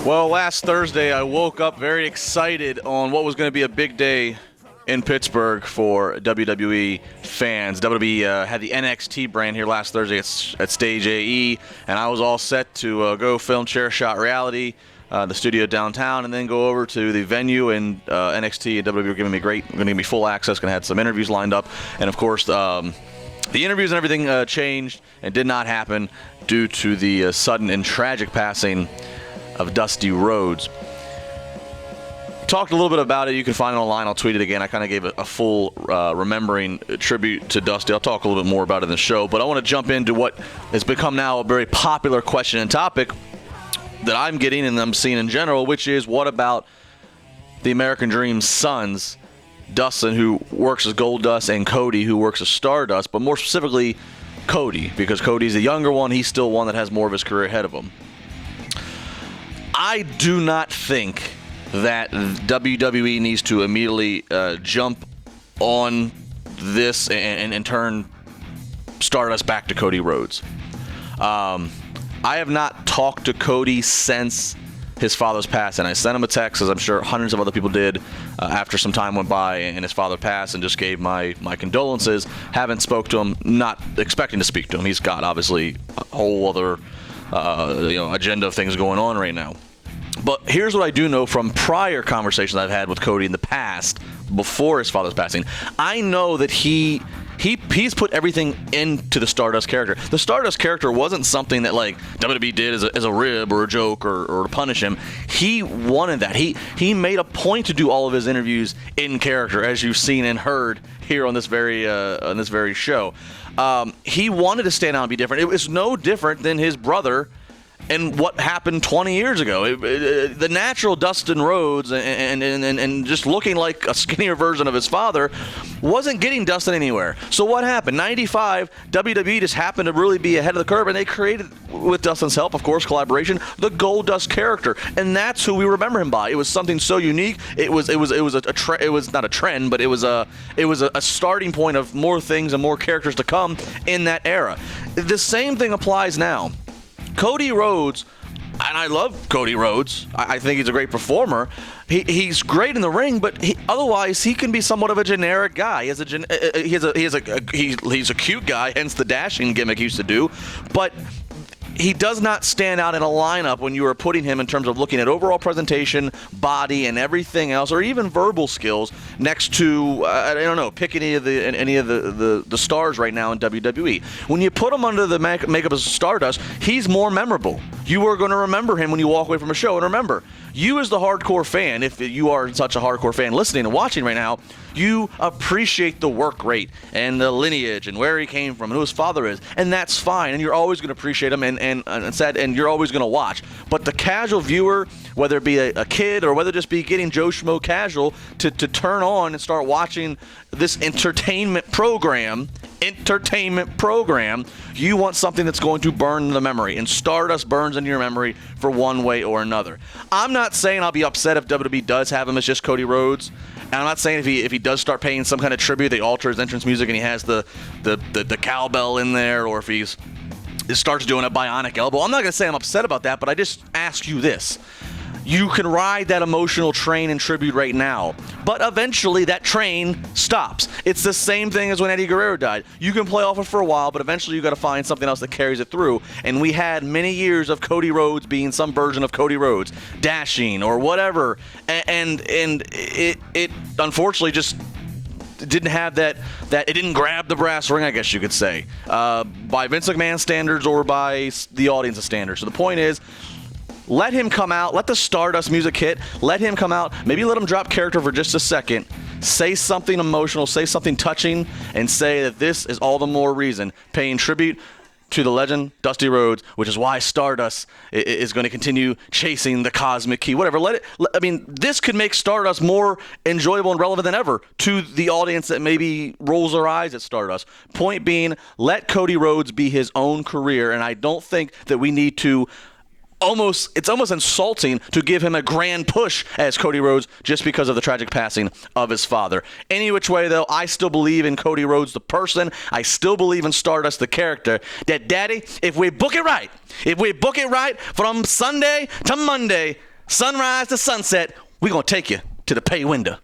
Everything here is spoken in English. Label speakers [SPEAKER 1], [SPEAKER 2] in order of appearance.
[SPEAKER 1] Well, last Thursday I woke up very excited on what was going to be a big day in Pittsburgh for WWE fans. WWE had the NXT brand here last Thursday at Stage AE, and I was all set to go film Chair Shot Reality, the studio downtown, and then go over to the venue. And NXT and WWE were going to give me full access. Going to have some interviews lined up, and of course the interviews and everything changed and did not happen due to the sudden and tragic passing of Dusty Rhodes. Talked a little bit about it. You can find it online. I'll tweet it again. I kind of gave a full remembering tribute to Dusty. I'll talk a little bit more about it in the show, but I want to jump into what has become now a very popular question and topic that I'm getting and I'm seeing in general, which is what about the American Dream's sons, Dustin, who works as Goldust, and Cody, who works as Stardust, but more specifically Cody, because Cody's the younger one. He's still one that has more of his career ahead of him. I do not think that WWE needs to immediately jump on this and turn Stardust back to Cody Rhodes. I have not talked to Cody since his father's passing. I sent him a text, as I'm sure hundreds of other people did, after some time went by and his father passed, and just gave my condolences. Haven't spoke to him, not expecting to speak to him. He's got obviously a whole other agenda of things going on right now. But here's what I do know from prior conversations I've had with Cody in the past, before his father's passing. I know that he's put everything into the Stardust character. The Stardust character wasn't something that like WWE did as a rib or a joke or to punish him. He wanted that. He made a point to do all of his interviews in character, as you've seen and heard here on this very show. He wanted to stand out and be different. It was no different than his brother and what happened 20 years ago. The natural Dustin Rhodes and just looking like a skinnier version of his father wasn't getting Dustin anywhere. So what happened? 95, WWE just happened to really be ahead of the curve, and they created, with Dustin's help, of course, collaboration, the Goldust character, and that's who we remember him by. It was something so unique. It was not a trend, but it was a starting point of more things and more characters to come in that era. The same thing applies now. Cody Rhodes, and I love Cody Rhodes. I think he's a great performer. He's great in the ring, but otherwise he can be somewhat of a generic guy. He's a cute guy, hence the dashing gimmick he used to do. But he does not stand out in a lineup when you are putting him in terms of looking at overall presentation, body, and everything else, or even verbal skills next to, I don't know, pick any of the stars right now in WWE. When you put him under the makeup of Stardust, he's more memorable. You are going to remember him when you walk away from a show. And remember, you as the hardcore fan, if you are such a hardcore fan listening and watching right now, you appreciate the work rate and the lineage and where he came from and who his father is, and that's fine, and you're always going to appreciate him and you're always going to watch. But the casual viewer, whether it be a kid or whether it just be getting Joe Schmo casual to turn on and start watching this entertainment program, you want something that's going to burn the memory, and Stardust burns into your memory for one way or another. I'm not saying I'll be upset if WWE does have him as just Cody Rhodes, and I'm not saying if he does start paying some kind of tribute, they alter his entrance music and he has the cowbell in there, or if he starts doing a bionic elbow. I'm not going to say I'm upset about that, but I just ask you this. You can ride that emotional train and tribute right now, but eventually that train stops. It's the same thing as when Eddie Guerrero died. You can play off it for a while, but eventually you got to find something else that carries it through. And we had many years of Cody Rhodes being some version of Cody Rhodes, dashing or whatever, and it unfortunately just didn't have that it didn't grab the brass ring, I guess you could say, by Vince McMahon standards or by the audience's standards. So the point is, let him come out, let the Stardust music hit, let him come out, maybe let him drop character for just a second, say something emotional, say something touching, and say that this is all the more reason, paying tribute to the legend Dusty Rhodes, which is why Stardust is going to continue chasing the cosmic key. Whatever, this could make Stardust more enjoyable and relevant than ever to the audience that maybe rolls their eyes at Stardust. Point being, let Cody Rhodes be his own career, and I don't think that we need to it's almost insulting to give him a grand push as Cody Rhodes just because of the tragic passing of his father. Any which way, though, I still believe in Cody Rhodes the person. I still believe in Stardust the character. That, Daddy, if we book it right from Sunday to Monday, Sunrise to sunset, we're going to take you to the pay window.